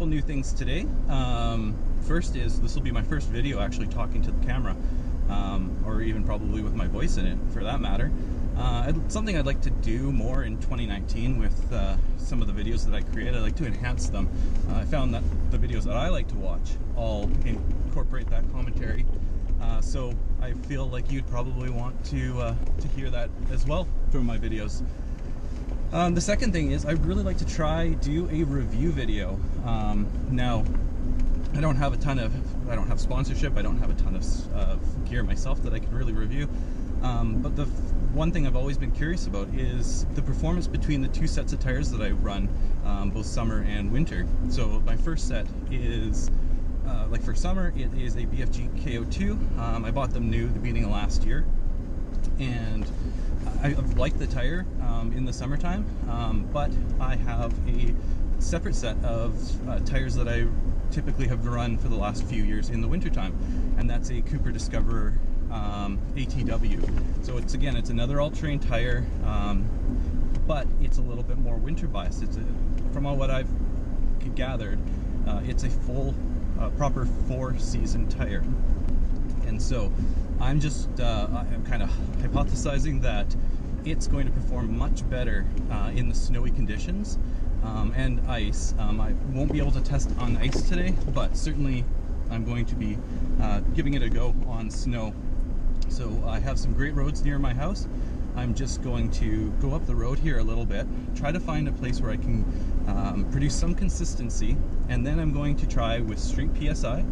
new things today. First is, this will be my first video actually talking to the camera, or even probably with my voice in it for that matter. Something I'd like to do more in 2019 with some of the videos that I create. I'd like to enhance them. I found that the videos that I like to watch all incorporate that commentary, so I feel like you'd probably want to hear that as well from my videos. The second thing is, I'd really like to try do a review video. Now, I don't have sponsorship, I don't have a ton of gear myself that I can really review, but the one thing I've always been curious about is the performance between the two sets of tires that I run, both summer and winter. So my first set is, like for summer, it is a BFG KO2. I bought them new the beginning of last year, and I've liked the tire in the summertime, but I have a separate set of tires that I typically have run for the last few years in the wintertime, and that's a Cooper Discoverer ATW. So it's another all-terrain tire, but it's a little bit more winter biased. From what I've gathered, it's a full, proper 4-season tire. And so I'm kind of hypothesizing that it's going to perform much better in the snowy conditions and ice. I won't be able to test on ice today, but certainly I'm going to be giving it a go on snow. So I have some great roads near my house. I'm just going to go up the road here a little bit, try to find a place where I can produce some consistency, and then I'm going to try with straight PSI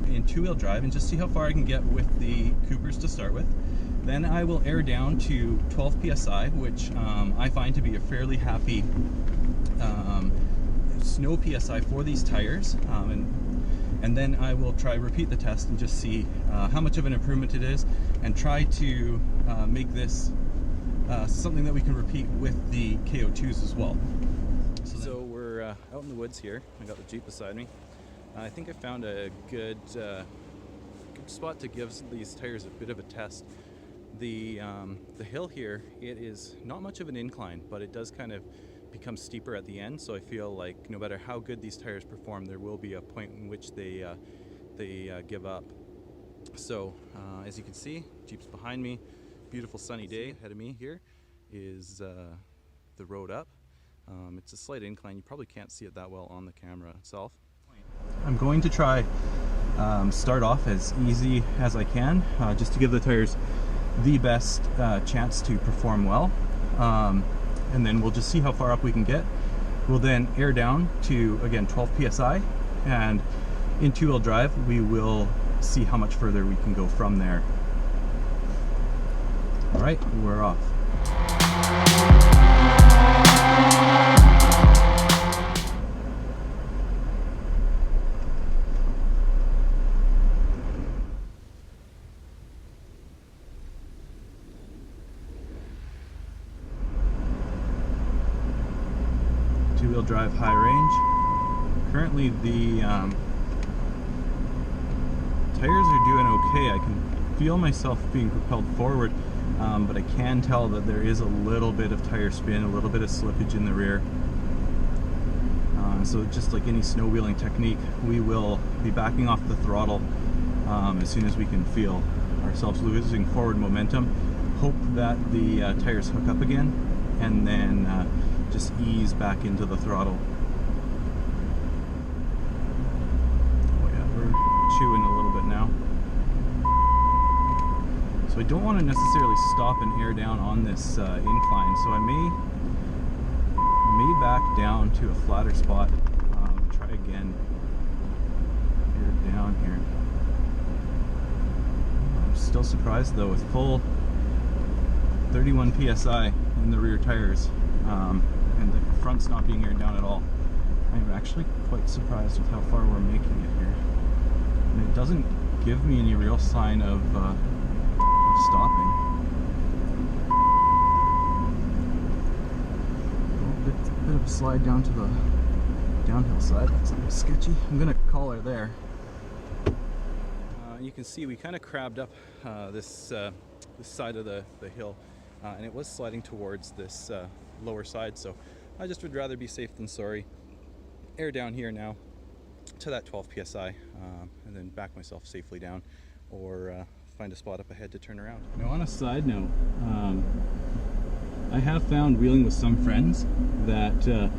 in two-wheel drive and just see how far I can get with the Coopers to start with. Then I will air down to 12 PSI, which I find to be a fairly happy snow PSI for these tires, and then I will repeat the test and just see how much of an improvement it is, and try to make this something that we can repeat with the KO2s as well. So we're out in the woods here. I got the Jeep beside me. I think I found a good spot to give these tires a bit of a test. The hill here, it is not much of an incline, but it does kind of become steeper at the end, so I feel like no matter how good these tires perform, there will be a point in which they give up. So as you can see, Jeep's behind me, beautiful sunny day. Ahead of me here is the road up. It's a slight incline. You probably can't see it that well on the camera itself. I'm going to try start off as easy as I can, just to give the tires the best chance to perform well, and then we'll just see how far up we can get. We'll then air down to, again, 12 PSI, and in two-wheel drive we will see how much further we can go from there. Alright, we're off. Two-wheel drive, high range. Currently the tires are doing okay. I can feel myself being propelled forward, but I can tell that there is a little bit of tire spin, a little bit of slippage in the rear. So just like any snow wheeling technique, we will be backing off the throttle as soon as we can feel ourselves losing forward momentum. Hope that the tires hook up again, and then just ease back into the throttle. Oh yeah, we're chewing a little bit now. So I don't want to necessarily stop and air down on this incline, so I may back down to a flatter spot. Try again. Air down here. I'm still surprised though, with full 31 PSI in the rear tires, and the front's not being aired down at all. I'm actually quite surprised with how far we're making it here. And it doesn't give me any real sign of stopping. A bit of a slide down to the downhill side. That's a bit sketchy. I'm gonna call her there. You can see we kind of crabbed up this side of the hill, and it was sliding towards this lower side, so I just would rather be safe than sorry. air down here now to that 12 psi, and then back myself safely down, or find a spot up ahead to turn around. Now, on a side note, I have found, wheeling with some friends, that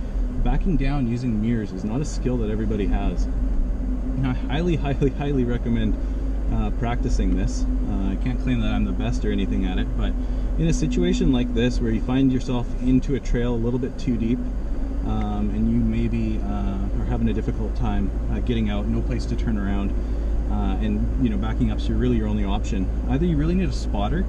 backing down using mirrors is not a skill that everybody has. And I highly recommend practicing this. I can't claim that I'm the best or anything at it, but in a situation like this where you find yourself into a trail a little bit too deep, and you maybe are having a difficult time getting out, no place to turn around, and backing up's really your only option. Either you really need a spotter,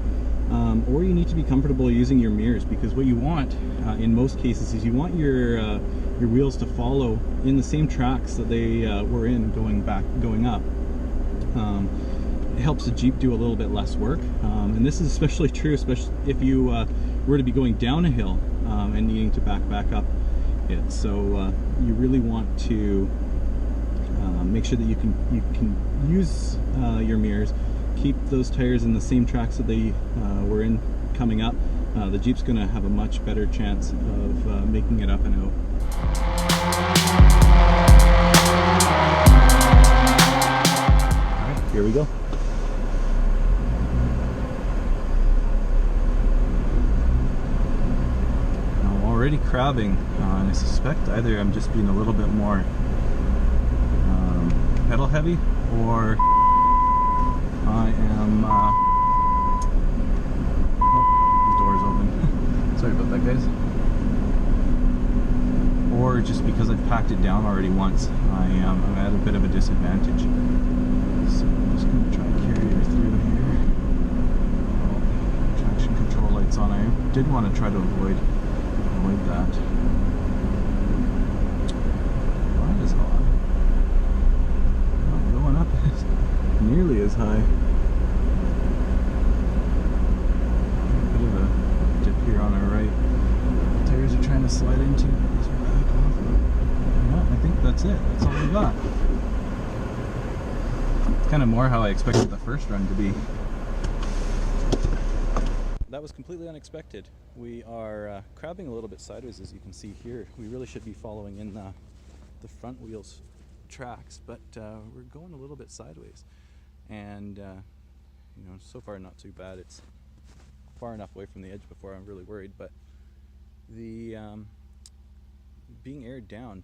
or you need to be comfortable using your mirrors, because what you want in most cases is you want your wheels to follow in the same tracks that they were in going up. It helps the Jeep do a little bit less work, and this is especially true if you were to be going down a hill and needing to back up it. So you really want to make sure that you can use your mirrors, keep those tires in the same tracks that they were in coming up. The Jeep's going to have a much better chance of making it up and out. Alright, here we go. I'm already crabbing, and I suspect either I'm just being a little bit more pedal heavy, or I am oh, the door's open. Sorry about that, guys. Or just because I've packed it down already once, I'm at a bit of a disadvantage. So I'm just going to try and carry her through here. Oh, traction control lights on. I did want to try to avoid that. That is odd. Not going up nearly as high. A bit of a dip here on our right. The tires are trying to slide into. I think that's it. That's all we got. It's kind of more how I expected the first run to be. That was completely unexpected. We are crabbing a little bit sideways, as you can see here. We really should be following in the front wheels tracks, but we're going a little bit sideways. And so far not too bad. It's far enough away from the edge before I'm really worried, but the being aired down,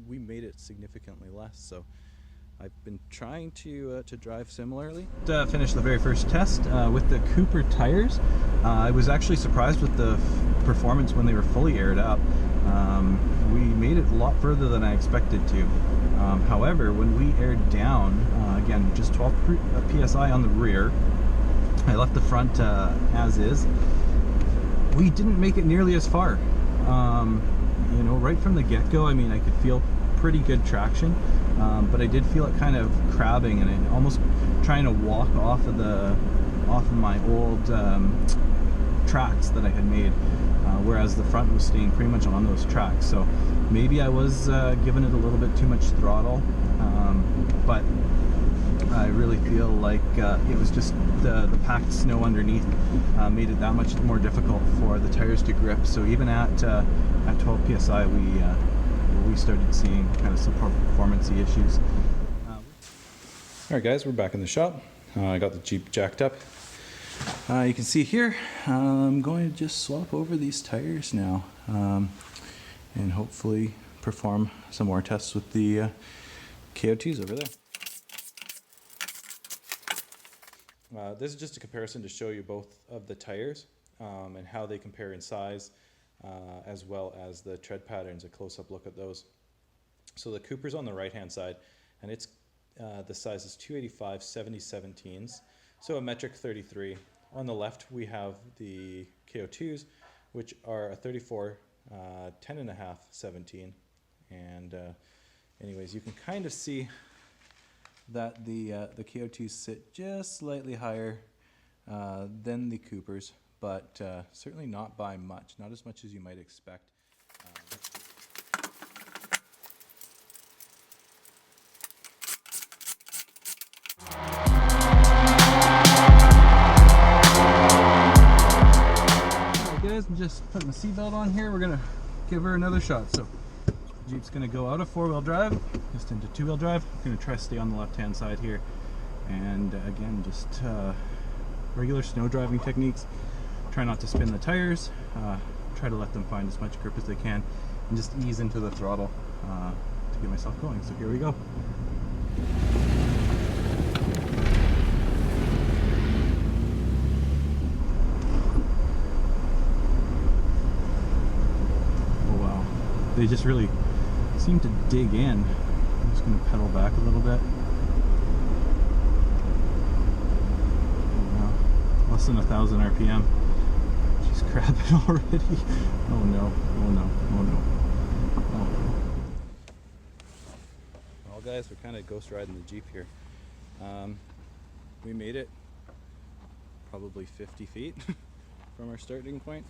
we made it significantly less. So I've been trying to drive similarly. To finish the very first test with the Cooper tires, I was actually surprised with the performance when they were fully aired up. We made it a lot further than I expected to. However, when we aired down, again, just 12 psi on the rear, I left the front as is. We didn't make it nearly as far. Right from the get-go, I mean, I could feel pretty good traction, but I did feel it kind of crabbing and it almost trying to walk off of my old tracks that I had made, whereas the front was staying pretty much on those tracks. So maybe I was giving it a little bit too much throttle, but I really feel like it was just the packed snow underneath made it that much more difficult for the tires to grip. So even at 12 psi, we started seeing kind of some performance-y issues. Alright guys, we're back in the shop. I got the Jeep jacked up. You can see here, I'm going to just swap over these tires now, and hopefully perform some more tests with the KO2s over there. This is just a comparison to show you both of the tires and how they compare in size, as well as the tread patterns, a close-up look at those. So the Cooper's on the right-hand side, and it's the size is 285 70/17s, so a metric 33. On the left we have the KO2s, which are a 34 10.5 17, and anyways, you can kind of see that the KO2s sit just slightly higher than the Coopers, but certainly not by much, not as much as you might expect. Alright guys, I'm just putting the seatbelt on here. We're gonna give her another shot. So Jeep's gonna go out of 4-wheel drive, just into 2-wheel drive. I'm gonna try to stay on the left-hand side here. And again, just regular snow driving techniques. Try not to spin the tires. Try to let them find as much grip as they can, and just ease into the throttle to get myself going. So here we go. Oh wow, they just really seem to dig in. I'm just going to pedal back a little bit. Less than 1,000 RPM. She's crapping already. Oh no, oh no, oh no. Oh. Well guys, we're kind of ghost riding the Jeep here. We made it probably 50 feet from our starting point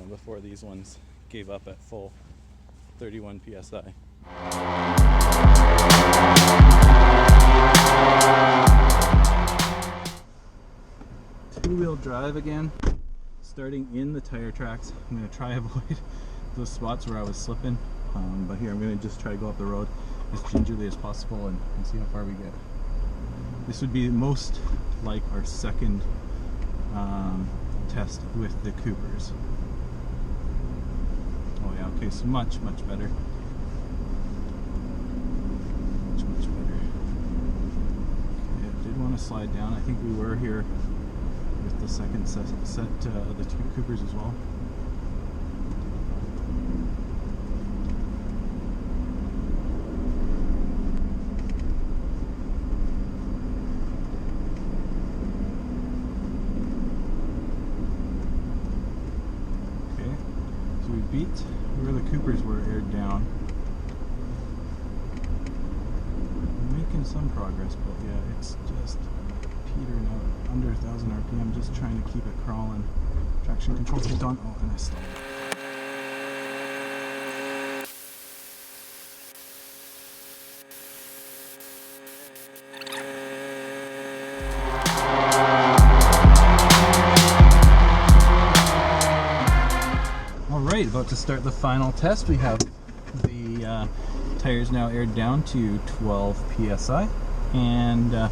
before these ones gave up at full 31 PSI. Two-wheel drive again, starting in the tire tracks. I'm going to try avoid those spots where I was slipping, but here I'm going to just try to go up the road as gingerly as possible and see how far we get. This would be most like our second test with the Coopers. Oh yeah, okay, so much better. Much better. Okay, I did want to slide down. I think we were here with the second set of the 2 Coopers as well. Okay, so we beat where the Coopers were aired down. We're making some progress, but yeah, it's just petering out under 1,000 RPM, just trying to keep it crawling. Traction control kicked on. Oh, and I stopped. Alright, about to start the final test. We have the tires now aired down to 12 PSI. And take a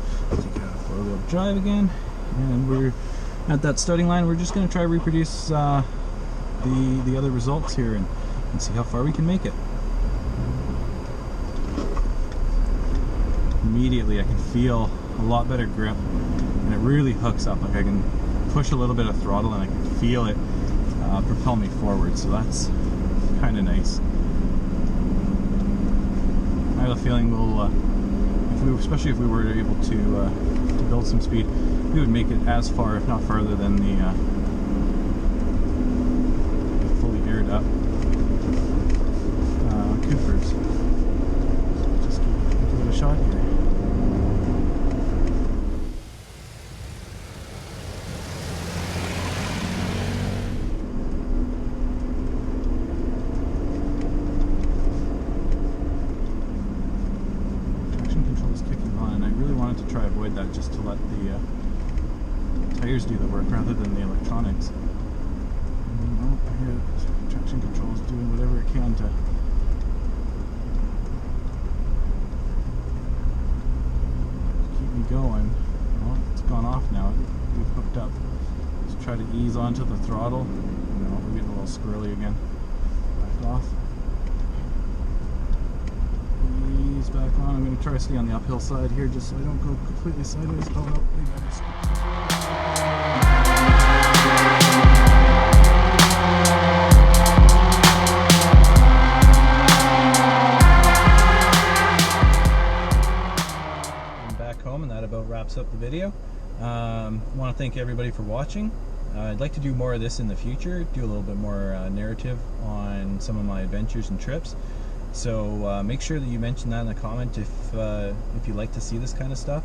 4-wheel drive again, and we're at that starting line. We're just going to try to reproduce the other results here and see how far we can make it. Immediately I can feel a lot better grip, and it really hooks up. Like I can push a little bit of throttle and I can feel it propel me forward, so that's kind of nice. I have a feeling we'll especially if we were able to build some speed, we would make it as far, if not farther, than the fully aired up Coopers. Just give it a shot here. To try avoid that, just to let the tires do the work rather than the electronics. Well, here traction control is doing whatever it can to keep me going. Well, it's gone off now. We've hooked up. Let's try to ease onto the throttle. No, we're getting a little squirrely again. Back off. Ease back on. I'm going to try to stay on the uphill side here just so I don't go completely sideways. Oh no, maybe I just... I'm back home, and that about wraps up the video. I want to thank everybody for watching. I'd like to do more of this in the future, do a little bit more narrative on some of my adventures and trips. So make sure that you mention that in the comment if you'd like to see this kind of stuff.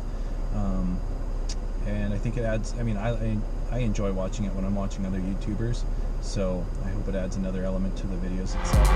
And I think it adds, I mean, I enjoy watching it when I'm watching other YouTubers, so I hope it adds another element to the videos itself.